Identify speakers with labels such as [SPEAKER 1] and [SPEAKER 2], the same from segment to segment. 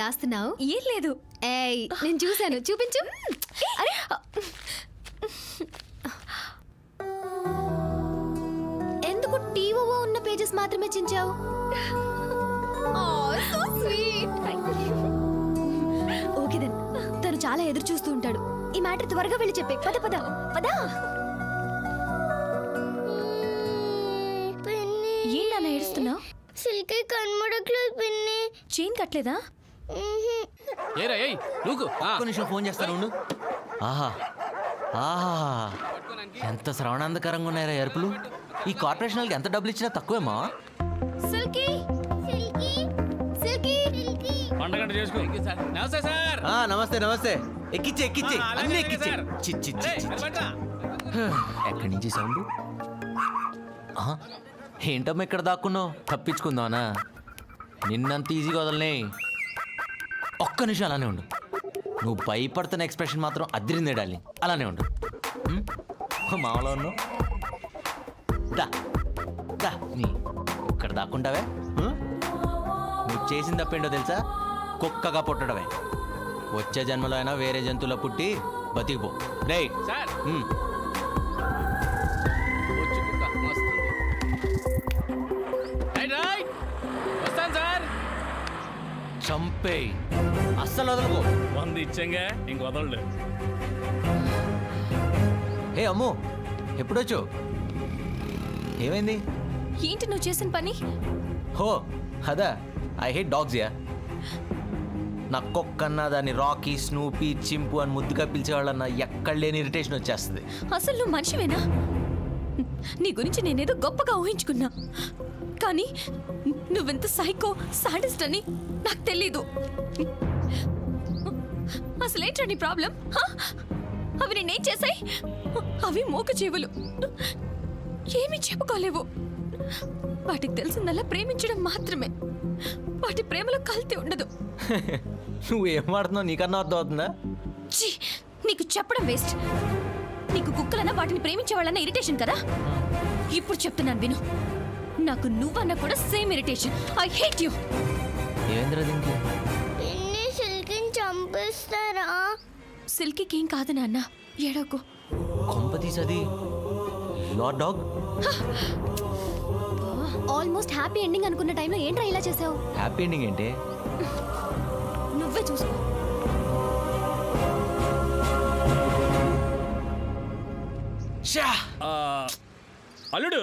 [SPEAKER 1] దాస్తున్నావు?
[SPEAKER 2] ఏం లేదు.
[SPEAKER 1] ఏయ్ నేను చూశాను, చూపించు. అరే ఎందుకు టీవోవో ఉన్న పేజెస్ మాత్రమే చించావు? ఓకే దెన్, తను చాలా ఎదురు చూస్తూ ఉంటాడు. ఈ మ్యాటర్ త్వరగా వెళ్ళి చెప్పే. పద పద పద.
[SPEAKER 2] ఏంటన్నా ఏడుస్తున్నావు?
[SPEAKER 3] సిల్కీ కన్మడట్లేదు పిన్ని.
[SPEAKER 2] చైన్ కట్టలేదా?
[SPEAKER 4] ఏరా ఏయ్ నువ్వు
[SPEAKER 5] ఒక్క నిమిషం ఫోన్ చేస్తాను ఉండు. ఆహా ఆహా ఎంత శ్రవణాంధకరంగా ఉన్నాయరా ఎరుపులు. ఈ కార్పొరేషన్ వాళ్ళకి ఎంత డబ్బులు ఇచ్చినా తక్కువేమా.
[SPEAKER 1] సిల్కీ సిల్కీ సిల్కీ సిల్కీ
[SPEAKER 4] పండగ చేసుకో. నమస్తే సార్.
[SPEAKER 5] నమస్తే నమస్తే. ఎక్కిచ్చే ఎక్కిచ్చే అన్ని ఎక్కిచ్చే. ఎక్కడి నుంచి సౌండ్? ఏంటమ్మా ఇక్కడ దాక్కున్నావు? తప్పించుకుందామనా? నిన్నంత ఈజీగా వదలనే. ఒక్క నిమిషం అలానే ఉండు. నువ్వు భయపడుతున్న ఎక్స్ప్రెషన్ మాత్రం అదిరిందే డార్లింగ్. అలానే ఉండు. మామూలు ఉన్నావు. దా దా నీ ఇక్కడ దాక్కుంటావే. నువ్వు చేసిన తప్పేంటో తెలుసా? కుక్కగా పుట్టడమే. వచ్చే జన్మలో అయినా వేరే జంతువులో పుట్టి బతికిపో. రైట్
[SPEAKER 4] సార్ వస్తాను సార్.
[SPEAKER 5] చంపే అస్సలు వదలకో.
[SPEAKER 4] 100 ఇచ్చాంగా ఇంక వదలడు.
[SPEAKER 5] హే అమ్ము, ఎప్పుడొచ్చు? ఏమైంది?
[SPEAKER 2] ఏంటి నువ్వు చేసిన పని?
[SPEAKER 5] హో అదా, ఐ హేట్ డాగ్స్ యా. నా కుక్కన్నా దాన్ని రాకీ, స్నూపీ, చింపు అని ముద్దుగా పిలిచేవాళ్ళన్నా ఎక్కడ లేని ఇరిటేషన్ వచ్చేస్తుంది.
[SPEAKER 2] అసలు నువ్వు మనిషివేనా? నీ గురించి నేనేదో గొప్పగా ఊహించుకున్నా, కానీ నువ్వెంత సైకో సాడిస్ట్ అని నాకు తెలీదు. అసలేంట్రా నీ ప్రాబ్లం? అవి నేనేం చేశాయి? అవి మూక జీవులు, ఏమీ చెప్పుకోలేవు. వాటికి తెలిసిందల్లా ప్రేమించడం మాత్రమే. వాటి ప్రేమలో కల్తీ ఉండదు.
[SPEAKER 5] నువ్వేం వాడుతున్నావు నీకన్నా అర్థం అవుతుందా?
[SPEAKER 2] ఛీ, నీకు చెప్పడం వేస్ట్. నీకు కుక్కలన్నా వాటిని ప్రేమించే వాళ్ళన్నా ఇరిటేషన్ కదా? ఇప్పుడు చెప్తున్నాను విను. నాకు నువ్వన్నా కూడా same irritation. I hate you.
[SPEAKER 5] ఏవేంద్ర దీనికి?
[SPEAKER 3] పిన్ని సిల్కీని చంపేస్తారా?
[SPEAKER 2] సిల్కీకి ఏం కాదు నాన్న, ఏడోకు.
[SPEAKER 5] కొంప తీసది lord dog.
[SPEAKER 1] Almost happy ending అనుకున్న టైంలో ఏంట్రా ఇలా చేసావు?
[SPEAKER 5] హ్యాపీ ఎండింగ్ ఏంటి?
[SPEAKER 1] నువ్వే చూసుకో.
[SPEAKER 4] అల్లుడు,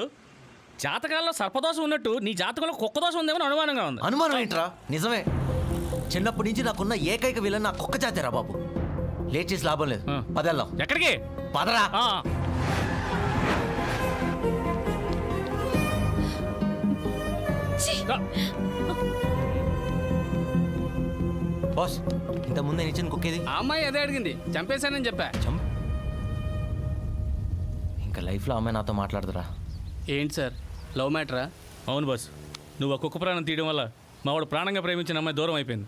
[SPEAKER 4] జాతకాల్లో సర్పదోషం ఉన్నట్టు నీ జాతకంలో కుక్క దోషం ఉందేమో అనుమానంగా ఉంది.
[SPEAKER 5] అనుమానం ఏంట్రా? నిజమే. చిన్నప్పటి నుంచి నాకున్న ఏకైక విలన్ నా కుక్క జాతేరా బాబు. లేట్ చేసి లాభం లేదు. పదెళ్దాం.
[SPEAKER 4] ఎక్కడికి?
[SPEAKER 5] పదరా. బాస్, ఇంత ముందే నిచ్చిన కుక్కేది?
[SPEAKER 4] ఆ అమ్మాయి అదే అడిగింది, చంపేశానని చెప్పా.
[SPEAKER 5] ఇంకా లైఫ్లో అమ్మాయి నాతో మాట్లాడదురా.
[SPEAKER 4] ఏంటి సార్, లవ్ మ్యాటరా? అవును బాస్, నువ్వు ఆ కుక్క ప్రాణం తీయడం వల్ల మావాడు ప్రాణంగా ప్రేమించిన అమ్మాయి దూరం అయిపోయింది.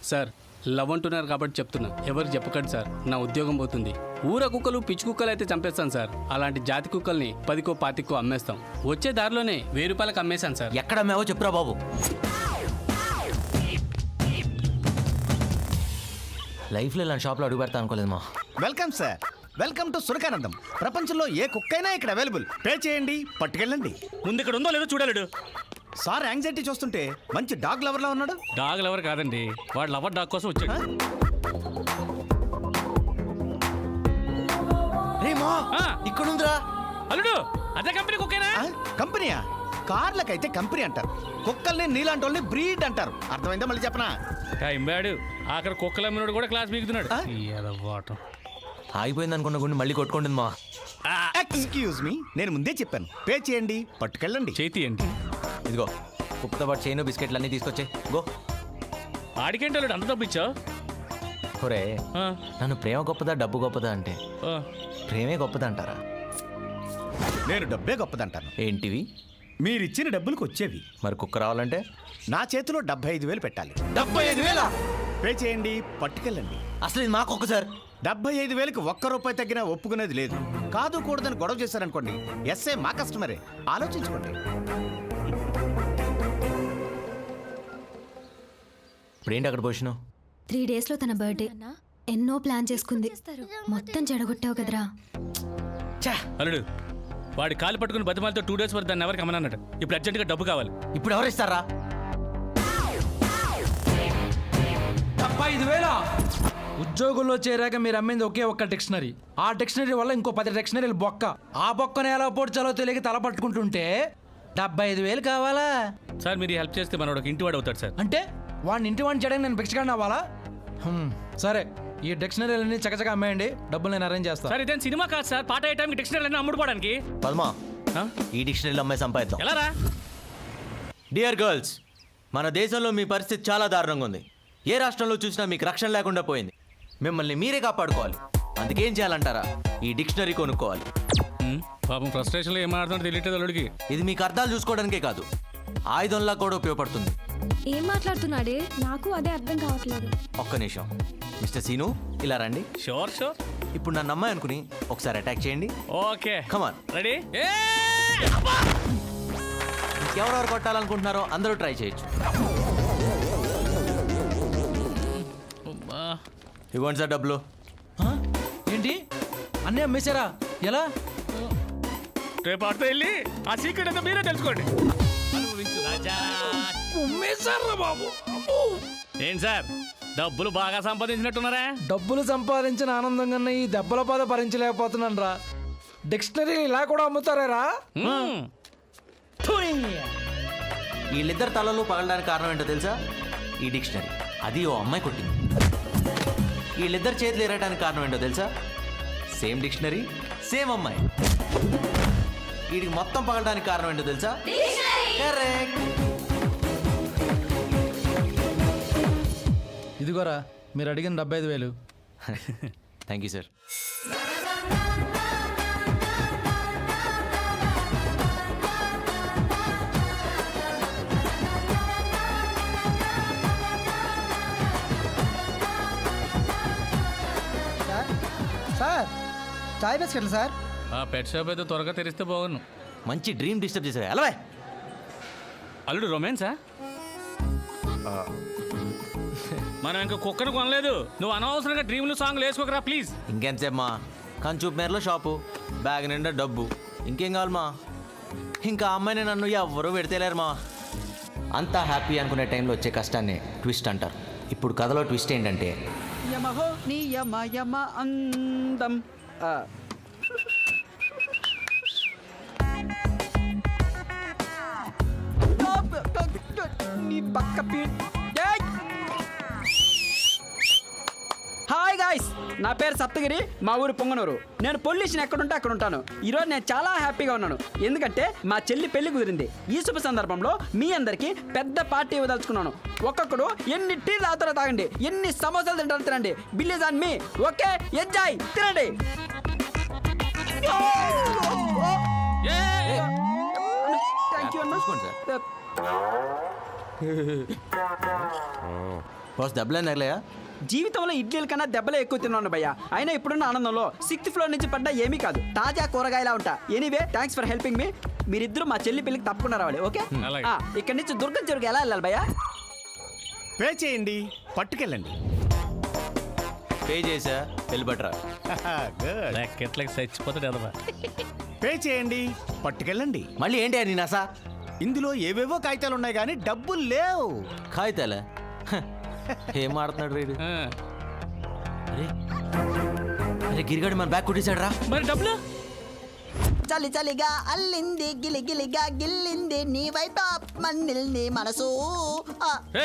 [SPEAKER 4] సార్, లవ్ అంటున్నారు కాబట్టి చెప్తున్నా, ఎవరికి చెప్పకండి సార్, నా ఉద్యోగం పోతుంది. ఊర కుక్కలు పిచ్చి కుక్కలు అయితే చంపేస్తాను సార్. అలాంటి జాతి కుక్కల్ని 10కో 25కో అమ్మేస్తాం. వచ్చే దారిలోనే 1000 రూపాయలకు అమ్మేశాను సార్.
[SPEAKER 5] ఎక్కడ అమ్మావో చెప్పురా బాబు. లైఫ్లో ఇలాంటి షాప్లో అడుగు పెడతా అనుకోలేదు మా.
[SPEAKER 6] Welcome sir, welcome to Surakanandam. ప్రపంచంలో ఏ కుక్కైనా ఇక్కడ అవైలబుల్. పే చేయండి, పట్టుకెళ్ళండి.
[SPEAKER 4] ముందు ఇక్కడ ఉందో లేదో చూడాలడు.
[SPEAKER 6] సార్ యాంగ్జైటీ చూస్తుంటే మంచి డాగ్ లవర్లా ఉన్నాడు.
[SPEAKER 4] డాగ్ లవర్ కాదండి, వాడు లవర్ డాగ్ కోసం వచ్చాడు.
[SPEAKER 5] ఇక్కడ ఉందిరా
[SPEAKER 4] అల్లుడు, అదే కంపెనీ కుక్కేనా?
[SPEAKER 6] కంపెనీయా? కార్లకైతే కంపెనీ అంటారు, కుక్కల్ని నీలాంటి వాళ్ళని బ్రీడ్ అంటారు. అర్థమైందా? మళ్ళీ చెప్పనా?
[SPEAKER 4] Time bad. ఆఖరి కుక్కలు అమ్మినోడు కూడా క్లాస్ బీగుతున్నాడు.
[SPEAKER 5] ఆగిపోయింది అనుకున్న గుండె మళ్ళీ కొట్టుకుంటుంది మా.
[SPEAKER 6] ఎక్స్క్యూజ్ మీ, నేను ముందే చెప్పాను, పే చేయండి, పట్టుకెళ్ళండి.
[SPEAKER 4] చేతి ఏంటి?
[SPEAKER 5] ఇదిగో కుక్కతో పాటు చైన్ బిస్కెట్లు అన్నీ తీసుకొచ్చే. గో.
[SPEAKER 4] ఆడికేంటి అంత డబ్బు ఇచ్చావు?
[SPEAKER 5] ఒరే, నన్ను ప్రేమ గొప్పదా డబ్బు గొప్పదా అంటే ప్రేమే గొప్పదా అంటారా?
[SPEAKER 6] నేను డబ్బే గొప్పదంటాను.
[SPEAKER 5] ఏంటివి?
[SPEAKER 6] మీరిచ్చిన డబ్బులకు వచ్చేవి.
[SPEAKER 5] మరి కుక్క రావాలంటే
[SPEAKER 6] నా చేతిలో 75,000 పెట్టాలి.
[SPEAKER 5] 75,000?
[SPEAKER 6] పే చేయండి, పట్టుకెళ్ళండి.
[SPEAKER 5] అసలు ఇది మాకు ఒక్కసారి
[SPEAKER 6] 75,000కి ₹1 తగ్గినా ఒప్పుకునేది లేదు. కాదు కూడదని గొడవ చేశారనుకోండి, ఎస్ఏ మా కస్టమరే. ఆలోచించుకోండి.
[SPEAKER 5] ఇప్పుడు ఏంటి అక్కడ పోషను
[SPEAKER 1] 3 డేస్లో తన బర్త్డే. ఎన్నో ప్లాన్ చేసుకుంది. మొత్తం చెడగొట్టావు కదరా.
[SPEAKER 4] అల్లుడు వాడి కాలు పట్టుకుని బతిమాలతో 2 డేస్ వరకు దాన్ని ఎవరికి అమ్మనన్నాడు. ఇప్పుడు అర్జెంటుగా డబ్బు కావాలి.
[SPEAKER 5] ఇప్పుడు ఎవరు ఇస్తారా?
[SPEAKER 7] 75,000 ఉద్యోగంలో చేరాక మీరు అమ్మింది ఒకే ఒక్క డిక్షనరీ. ఆ డిక్షనరీ వల్ల ఇంకో 10 డిక్షనరీలు బొక్క. ఆ బొక్కను ఎలా పోడ్చాలో తెలియక తల పట్టుకుంటుంటే 75,000 కావాలా?
[SPEAKER 4] సార్ మీరు హెల్ప్ చేస్తే మనోడు ఇంటి వాడు అవుతాడు సార్.
[SPEAKER 7] అంటే వాడిని ఇంటి వాడిని చేయడానికి నేను భిక్షగాడిని అవ్వాలా? సరే, ఈ డిక్షనరీలన్నీ చకచక అమ్మేయండి, డబ్బులు నేను అరేంజ్ చేస్తాను.
[SPEAKER 4] సార్ ఇదేం సినిమా కాదు సార్, పాట అయ్యే డిక్షనరీ అన్నీ అమ్ముడుపోవడానికి.
[SPEAKER 5] పద్మా,
[SPEAKER 4] ఆ?
[SPEAKER 5] ఈ డిక్షనరీలో అమ్మాయి సంపాదిద్దాం.
[SPEAKER 4] ఎలా రా?
[SPEAKER 5] డియర్ గర్ల్స్, మన దేశంలో మీ పరిస్థితి చాలా దారుణంగా ఉంది. ఏ రాష్ట్రంలో చూసినా మీకు రక్షణ లేకుండా పోయింది. మిమ్మల్ని మీరే కాపాడుకోవాలి. అందుకేం చేయాలంటారా? ఈ డిక్షనరీ కొనుక్కోవాలి.
[SPEAKER 4] పాపం ఫ్రస్ట్రేషన్లో ఏం మాట్లాడుతుందో తెలియట్లేదు అల్లుడికి.
[SPEAKER 5] ఇది మీకు అర్థాలు చూసుకోవడానికే కాదు, ఆయుధంలా కూడా ఉపయోగపడుతుంది.
[SPEAKER 1] ఏం మాట్లాడుతున్నాడే? నాకు అదే అర్థం కావట్లేదు.
[SPEAKER 5] ఒక్క నిమిషం మిస్టర్ సీను, ఇలా రండి.
[SPEAKER 4] Sure sure.
[SPEAKER 5] ఇప్పుడు నన్ను అమ్మాయి అనుకుని ఒకసారి అటాక్ చేయండి.
[SPEAKER 4] Okay
[SPEAKER 5] come on.
[SPEAKER 4] రెడీ?
[SPEAKER 5] ఎవరెవరు కొట్టాలనుకుంటున్నారో అందరూ ట్రై చేయొచ్చు. ఇవ్వండి సార్ డబ్బులు.
[SPEAKER 7] ఆ? ఏంటి అన్నీ అమ్మేశారా? ఎలా?
[SPEAKER 4] రేపు ఆడితే వెళ్ళి ఆ సీక్రెట్ అంతా మీరే తెలుసుకోండి. అనుభవించు రాజా.
[SPEAKER 7] అమ్మేశారా బాబు?
[SPEAKER 4] ఏంటి సార్ డబ్బులు బాగా సంపాదించినట్టున్నారా?
[SPEAKER 7] డబ్బులు సంపాదించిన ఆనందం కన్నా ఈ దెబ్బల బాధ భరించలేకపోతున్నాను రా. డిక్షనరీ ఇలా కూడా అమ్ముతారా?
[SPEAKER 4] మ్మ్.
[SPEAKER 5] వీళ్ళిద్దరు తలలు పగలడానికి కారణం ఏంటో తెలుసా? ఈ డిక్షనరీ. అది ఓ అమ్మాయి కొట్టింది. వీళ్ళిద్దరు చేతులు ఎరగడానికి కారణం ఏంటో తెలుసా? సేమ్ డిక్షనరీ, సేమ్ అమ్మాయి. వీడికి మొత్తం పగలడానికి కారణం ఏంటో తెలుసా? కరెక్ట్.
[SPEAKER 7] ఇదిగోరా మీరు అడిగిన 75,000.
[SPEAKER 5] Thank you sir.
[SPEAKER 8] సార్ చాయ్ బిస్కెట్లు సార్.
[SPEAKER 4] ఆ పెట్ షాప్ అయితే త్వరగా తెరిస్తే బాగున్నాను.
[SPEAKER 5] మంచి డ్రీమ్ డిస్టర్బ్ చేసావు. ఎలా
[SPEAKER 4] అల్లుడు రొమాన్సా? మనం ఇంకా కుక్కను కొనలేదు. నువ్వు అనవసరంగా డ్రీమ్లు సాంగ్లు వేసుకోకరా ప్లీజ్.
[SPEAKER 5] ఇంకెంతసేపు మా కంచూపు మేరలో షాపు, బ్యాగ్ నిండా డబ్బు, ఇంకేం కావాలి మా? ఇంకా అమ్మాయిని నన్ను ఎవ్వరూ పెడితేలేరు మా. అంతా హ్యాపీ అనుకునే టైంలో వచ్చే కష్టాన్ని ట్విస్ట్ అంటారు. ఇప్పుడు కథలో ట్విస్ట్ ఏంటంటే
[SPEAKER 8] యమహో నీ యమ యమ అందం. నీ పక్క హాయ్ గాయ్స్, నా పేరు సప్తగిరి, మా ఊరు పొంగనూరు. నేను పొల్యూషన్ ఎక్కడుంటే అక్కడ ఉంటాను. ఈరోజు నేను చాలా హ్యాపీగా ఉన్నాను, ఎందుకంటే మా చెల్లి పెళ్లి కుదిరింది. ఈ శుభ సందర్భంలో మీ అందరికీ పెద్ద పార్టీ ఇవ్వదలుచుకున్నాను. ఒక్కొక్కడు ఎన్ని టీ తాగుతారో తాగండి, ఎన్ని సమోసాలు తింటారో తినండి. Bill is on me. Okay, enjoy, తినండి. థ్యాంక్ యూ
[SPEAKER 5] చూసుకోండి సార్. బాస్ డబ్బులు తగలేయా?
[SPEAKER 8] జీవితంలో ఇడ్లీల కన్నా దెబ్బలే ఎక్కువ తిన్నాను భయ్య. అయినా ఇప్పుడున్న ఆనందంలో 6th ఫ్లోర్ నుంచి పడ్డా ఏమీ కాదు, తాజా కూరగాయలా ఉంటా. Anyway, thanks for helping me. మీరిద్దరు మా చెల్లి పెళ్లికి తప్పకుండా రావాలి. ఓకే,
[SPEAKER 4] అలాగే.
[SPEAKER 8] ఇక్కడి నుంచి దుర్గం చెరువుకి ఎలా వెళ్ళాలి భయ్య?
[SPEAKER 6] పే చేయండి, పట్టుకెళ్ళండి.
[SPEAKER 5] పే చేసా, వెళ్ళిపట్రా.
[SPEAKER 6] గుడ్.
[SPEAKER 4] లెక్కట్లకి చచ్చిపోతాడు ఎదవా.
[SPEAKER 6] పే చేయండి, పట్టుకెళ్ళండి.
[SPEAKER 5] మళ్ళీ ఏంటి అని నాసా?
[SPEAKER 6] ఇందులో ఏవేవో కాగితాలు ఉన్నాయి కానీ డబ్బులు లేవు.
[SPEAKER 5] కాగితాలే? హ, ఏం ఆడుతున్నాడు రీడు?
[SPEAKER 4] ఆ.
[SPEAKER 5] అరే అరే గిరిగాడు మన బ్యాగ్ కొట్టేశాడు రా.
[SPEAKER 4] మరి డబ్బులు?
[SPEAKER 9] చలి చలిగా అల్లింది గిలిగిలిగా గిల్లింది నీ వైపు మన్నిల్ని మనసు.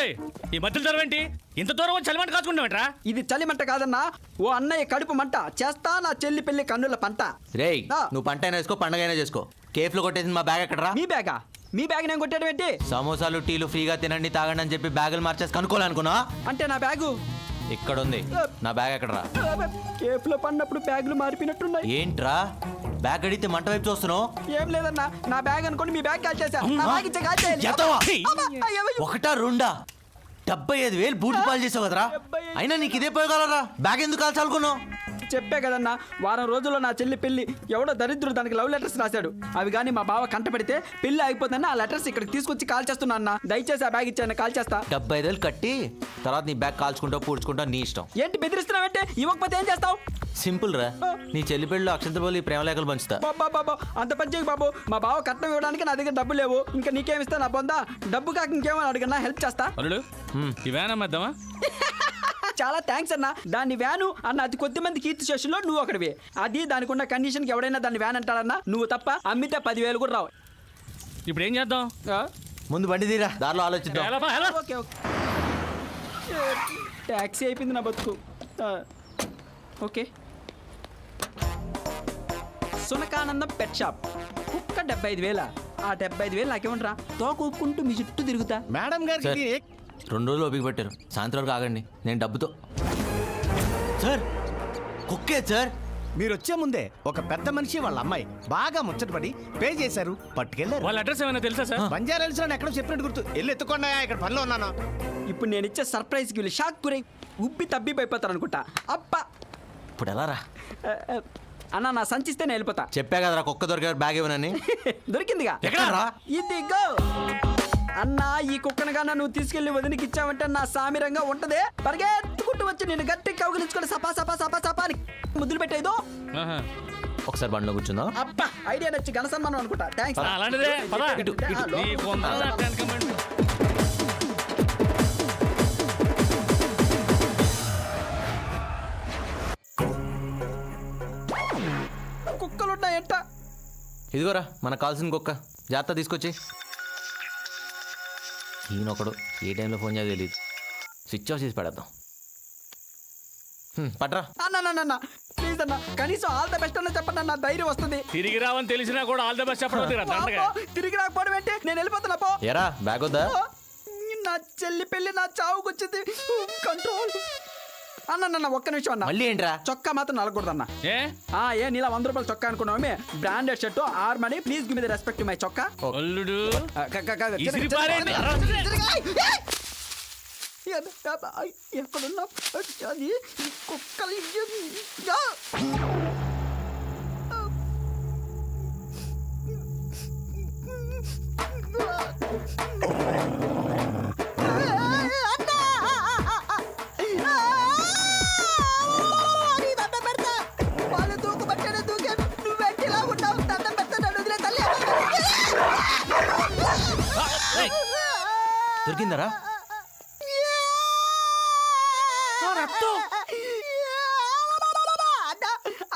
[SPEAKER 4] ఏయ్, ఈ మధ్యలో దూరం ఇంత దూరం వచ్చి చలిమంట కాచుకుంటావేంట్రా?
[SPEAKER 8] ఇది చలి మంట కాదన్నా, ఓ అన్నయ్య కడుపు మంట. చేస్తా నా చెల్లి పెళ్లి కన్నుల పంట.
[SPEAKER 5] రేయ్,
[SPEAKER 8] ఆ.
[SPEAKER 5] నువ్వు పంట అయినా వేసుకో, పండగ అయినా చేసుకో. కేఫ్లో కొట్టేసింది మా బ్యాగ్ ఎక్కడరా?
[SPEAKER 8] మీ బ్యాగా? మీ బ్యాగ్ నేను కొట్టేయడం ఏంటి?
[SPEAKER 5] సమోసాలు టీలు ఫ్రీగా తినండి తాగండి అని చెప్పి బ్యాగులు మార్చేసి కనుక్కోవాలనుకున్నా.
[SPEAKER 8] అంటే నా బ్యాగు
[SPEAKER 5] ఇక్కడ ఉంది, నా బ్యాగ్ ఎక్కడరా?
[SPEAKER 8] కేఫ్లో పడినప్పుడు బ్యాగులు మారిపోయినట్టున్నాయి.
[SPEAKER 5] ఏంట్రా బ్యాగ్ అడిగితే మంట వైపు చూస్తున్నావు?
[SPEAKER 8] ఏం లేదన్నా, నా బ్యాగ్ అనుకోండి మీ బ్యాగ్ కాల్ చేశా. నా బ్యాగ్ ఇచ్చే కాల్ చేయాలి.
[SPEAKER 5] ఎత్తవా?
[SPEAKER 8] అబ్బా, అయ్యో.
[SPEAKER 5] ఒకటా రెండా? 75,000 బూట్లు పాలు చేసావు కదరా. అయినా నీకు ఇదే పోయగలరా? బ్యాగ్ ఎందుకు కాల్చాలనుకున్నావు?
[SPEAKER 8] చెప్పే కదన్నా వారం రోజుల్లో నా చెల్లి పెళ్లి ఎవడో దరిద్రుడు దానికి లవ్ లెటర్స్ రాశాడు. అవి కానీ మా బావ కంటపడితే పెళ్లి అయిపోతుందని ఆ లెటర్స్ ఇక్కడికి తీసుకొచ్చి కాల్ చేస్తున్నా అన్న. దయచేసి ఆ బ్యాగ్ ఇచ్చాను, కాల్ చేస్తా.
[SPEAKER 5] 75,000 కట్టి తర్వాత నీ బ్యాగ్ కాల్చుకుంటావు పూడ్చుకుంటావు నీ ఇష్టం.
[SPEAKER 8] ఏంటి బెదిరిస్తున్నావంటే? ఇవ్వకపోతే ఏం చేస్తావు?
[SPEAKER 5] సింపుల్ రా, నీ చెల్లి పెళ్ళిలో అక్షంతలు పోలి ప్రేమ లేఖలు పంచుతా.
[SPEAKER 8] బాబా అంత పని చేయకు బాబు. మా బావ కట్నం ఇవ్వడానికి నా దగ్గర డబ్బు లేవు. ఇంకా నీకేమిస్తా నా బొందా? డబ్బు కాక ఇంకేమని అడిగినా హెల్ప్ చేస్తా.
[SPEAKER 4] అల్లుడు ఈ వ్యాన్ అమ్మేద్దామా?
[SPEAKER 8] చాలా థ్యాంక్స్ అన్న. దాన్ని వ్యాను అన్న అతి కొద్ది మంది కీర్తి స్టేషన్లో నువ్వు ఒకటివి. అది దానికి ఉన్న కండిషన్కి ఎవడైనా దాన్ని వ్యాన్ అంటాడన్నా నువ్వు తప్ప. అమ్మితే 10,000 కూడా రావు.
[SPEAKER 4] ఇప్పుడు ఏం చేద్దాం?
[SPEAKER 8] ఆ?
[SPEAKER 5] ముందు బండి తీరా, దారిలో ఆలోచిద్దాం.
[SPEAKER 8] Okay okay. ట్యాక్సీ అయిపోయింది నా బతుకు. ఓకే. Sunakanandam pet shop. కుక్క 75,000. ఆ 75,000 నాకేమంటారా? తోక ఊపుకుంటూ మీ చుట్టూ తిరుగుతా.
[SPEAKER 6] మేడం
[SPEAKER 5] సార్,
[SPEAKER 6] గారికి
[SPEAKER 5] 2 రోజులు ఓపిక పెట్టారు, సాయంత్రం వరకు ఆగండి, నేను డబ్బుతో. సార్ కుక్కే సార్.
[SPEAKER 6] మీరు వచ్చే ముందే ఒక పెద్ద మనిషి వాళ్ళ అమ్మాయి బాగా ముచ్చటపడి పే చేశారు, పట్టుకెళ్ళారు.
[SPEAKER 4] వాళ్ళ అడ్రస్ ఏమైనా తెలుసా సార్?
[SPEAKER 6] బంజారా హిల్స్ లో ఎక్కడో చెప్పినట్టు గుర్తు. వెళ్ళి ఎత్తుకోండా, ఇక్కడ పనిలో ఉన్నాను.
[SPEAKER 8] ఇప్పుడు నేను ఇచ్చే సర్ప్రైజ్కి వెళ్ళి షాక్ గురై ఉబ్బి తబ్బిపోయిపోతారు అనుకుంటా. అబ్బా
[SPEAKER 5] ఇప్పుడు ఎలా రా?
[SPEAKER 8] అన్న నా సంచిస్తే నేను వెళ్ళిపోతా.
[SPEAKER 5] చెప్పా కదరా కుక్క దొరికారు బ్యాగ్ ఇవ్వనని.
[SPEAKER 8] దొరికిందిగా.
[SPEAKER 5] ఎక్కడరా?
[SPEAKER 8] ఇదిగో అన్నా, ఈ కుక్కనగానా నువ్వు తీసుకెళ్లి వదినికి ఇచ్చావంటే నా సామిరంగా ఉంటదే. పరిగెత్తుకుంటూ వచ్చి నేను గట్టి కౌగిలించుకొని సపా సపా సపా సపా అని ముద్దులు పెట్టేదో.
[SPEAKER 4] ఆహా.
[SPEAKER 5] ఒకసారి బండిలో కూర్చుందా?
[SPEAKER 8] అబ్బా ఐడియా నచ్చి ఘన సన్మానం అనుకుంటా. థ్యాంక్స్.
[SPEAKER 4] అలాంటిదే పద.
[SPEAKER 5] ఇటు, ఇటు.
[SPEAKER 4] నీకు వంద దాటాను కమెంట్.
[SPEAKER 8] కుక్కలున్నాయంట.
[SPEAKER 5] ఇదిగోరా మనకు కావాల్సిన కుక్క, జాగ్రత్త తీసుకొచ్చి. ఈయనొకడు ఏ టైంలో ఫోన్ చేయాలో తెలియదు, స్విచ్ ఆఫ్ చేసి పడేద్దాం. పట్రా.
[SPEAKER 8] అన్న ప్లీజ్ అన్న, కనీసం ఆల్ ద బెస్ట్ అన్న చెప్పండి అన్న, ధైర్యం వస్తుంది.
[SPEAKER 4] తిరిగి రావని తెలిసినా కూడా ఆల్ ద బెస్ట్ చెప్పడం దండగా.
[SPEAKER 8] తిరిగి రాకపోవడం ఏంటి? నేను వెళ్ళిపోతున్నా పో.
[SPEAKER 5] ఎరా బ్యాగ్ వద్దా?
[SPEAKER 8] నా చెల్లి పెళ్లి నా చావుకొచ్చింది. కంట్రోల్. అన్న ఒక్క నిమిషం అన్న.
[SPEAKER 5] మళ్ళీ ఏంట్రా?
[SPEAKER 8] చొక్కా మాత్రం నలగకూడదన్న.
[SPEAKER 4] ఏ
[SPEAKER 8] ఏ నీలా 100 రూపాయలు చొక్కా అనుకున్నామే. Branded shirt or money. Please give me the respect my చొక్కా.
[SPEAKER 4] అల్లుడు
[SPEAKER 8] ఎక్కడున్నా? అది కుక్కలు.
[SPEAKER 5] దొరికిందరా?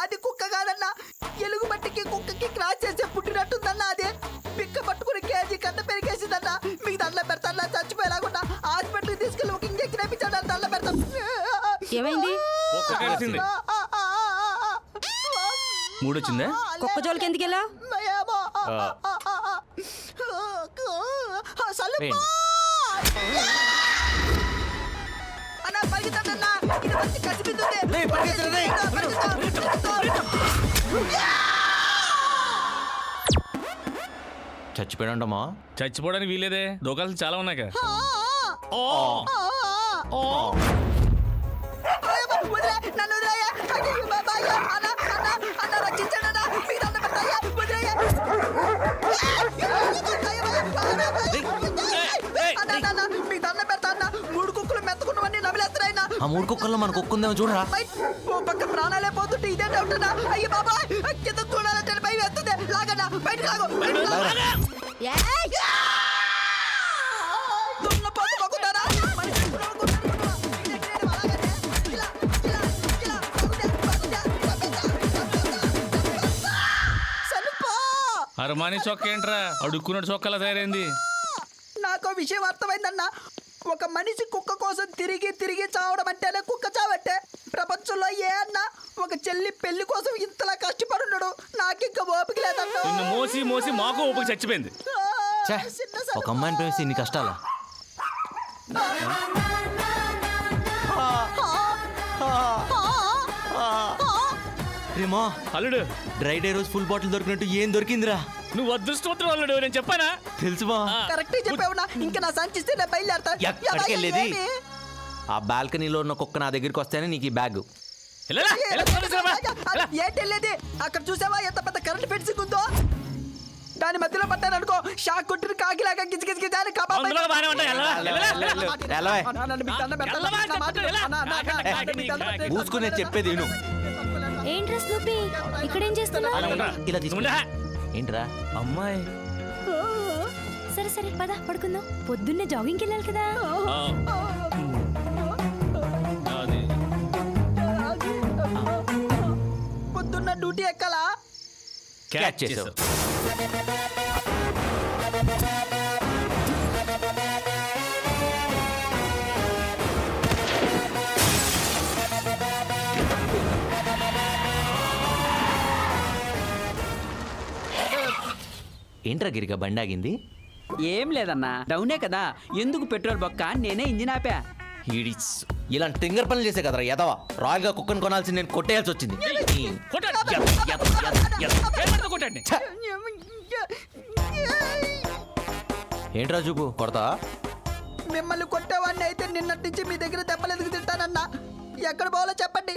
[SPEAKER 9] అది కుక్క కాదన్నా, ఎలుగు బట్టికి కుక్కకి క్రాస్ చేసే పుట్టినట్టుందన్నా. అదే పిక్క పట్టుకుని కేజీ కట్ట పెరిగేసిందన్నా. మీకు దండ పెడతా, చచ్చిపోయేలాగుండా హాస్పిటల్కి తీసుకెళ్ళి ఒక ఇంజక్షన్ వేయించాడు. దండ పెడతాం.
[SPEAKER 2] ఏమైంది?
[SPEAKER 4] కుక్క కలిసింది. 3 వచ్చిందా?
[SPEAKER 2] కుక్క జోలికి ఎందుకు వెళ్ళా?
[SPEAKER 9] అన్నా పరిగెత్తన్నా, ఇది మంచి కసిపిస్తుంది.
[SPEAKER 5] చచ్చిపోయాడంటమ్మా.
[SPEAKER 4] చచ్చిపోవడానికి వీలేదే, దోకాల్సి చాలా ఉన్నాయి కదా.
[SPEAKER 9] నన్ను వదిలేయ్యా. అయ్యో బాబాయ్, అన్న రక్షించండి. మీకు దండ పెడతాయ్యా, వదిలేయ్యా. మీకు దండ పెడతా అన్న. 3 కుక్కలు మెత్తకున్నవన్నీ నమిలేస్తున్నాయినా.
[SPEAKER 5] ఆ 3 కుక్కల్లో మన కుక్క ఉందేమో చూడరా.
[SPEAKER 9] ఓ పక్క ప్రాణాలే పోతుంటే ఇదే డౌట్ అన్నా. అయ్యో బాబాయ్, కింద చూడాలంటే భయం వేస్తుంది. లాగన్నా, బయటకు లాగు. దున్నపోతు మొక్కుతారా?
[SPEAKER 4] అరమాని చొక్క ఏంట్రా అడుక్కున్నాడు చొక్కలా తయారైంది.
[SPEAKER 9] నాకు విషయం అర్థమైందన్నా. ఒక మనిషి కుక్క కోసం తిరిగి తిరిగి చావడం అంటేనే కుక్క చావట్టే. ప్రపంచంలో ఏ అన్నా ఒక చెల్లి పెళ్లి కోసం ఇంతలా కష్టపడున్నాడు. నాకింక ఓపిక లేదన్నా.
[SPEAKER 4] నిన్ను మోసి మోసి మాకు ఓపిక చచ్చిపోయింది.
[SPEAKER 5] ఛే, ఒక అమ్మాయిని ప్రేమిస్తే ఇన్ని కష్టాలా? రేమో
[SPEAKER 4] అల్లుడు
[SPEAKER 5] డ్రై డే రోజు ఫుల్ బాటిల్ దొరికినట్టు ఏం దొరికిందిరా?
[SPEAKER 4] నువ్వు అదృష్టవంతుడు అల్లుడు, నేను చెప్పానా?
[SPEAKER 5] తెలుసు బా.
[SPEAKER 9] కరెక్ట్ చెప్పావునా. ఇంకా నా సంచిస్తే నేను బయలుదేరతా.
[SPEAKER 5] ఎక్కడికి వెళ్ళేది? ఆ బాల్కనీలో ఉన్న కుక్క నా దగ్గరికి వస్తేనే నీకు ఈ బ్యాగ్.
[SPEAKER 4] వెళ్ళరా, వెళ్ళ, తొందరగా రా.
[SPEAKER 9] ఏంటి వెళ్ళేది? అక్కడ చూసావా ఎంత పెద్ద కరెంట్ ఫెన్సింగ్ ఉందో? దాని మధ్యలో పట్టారనుకో షాక్ కొట్టిన కాకిలాగా గిజగిజగిజాని
[SPEAKER 4] అందులో బాగానే ఉంటాయి, వెళ్ళరా, వెళ్ళరా.
[SPEAKER 5] మూసుకునే చెప్పేది విను.
[SPEAKER 1] ఏంట్రా స్నూపీ ఇక్కడేం చేస్తున్నావు?
[SPEAKER 5] ఇలా తీసుకుంటా
[SPEAKER 4] ఉండరా.
[SPEAKER 5] ఏంట్రా అమ్మాయి
[SPEAKER 1] సరే సరే పద పడుకుందాం. పొద్దున్నే జాగింగ్కి వెళ్ళాలి కదా.
[SPEAKER 4] అది.
[SPEAKER 9] పొద్దున్న డ్యూటీ ఎక్కాలా?
[SPEAKER 5] క్యాచ్ చేసావు. ఏంట్రా గిరిగా బండి ఆగింది?
[SPEAKER 8] ఏం లేదన్నా డౌనే కదా, ఎందుకు పెట్రోల్ బొక్క అని నేనే ఇంజిన్ ఆపా.
[SPEAKER 5] ఈడిస్ ఇలాంటి టింగర్ పనులు చేసే కదరా ఎదవా. రాయల్గా కుక్కను కొనాల్సి నేను కొట్టేయాల్సి వచ్చింది.
[SPEAKER 4] కొట్టండి. ఏం పడితే కొట్టండి.
[SPEAKER 5] ఛ! ఏంట్రా చూపు కొడతా?
[SPEAKER 9] మిమ్మల్ని కొట్టేవాడిని అయితే నిన్నటి నుంచి మీ దగ్గర దెబ్బలు ఎదుగు తింటానన్నా. ఎక్కడ పోవాలో చెప్పండి.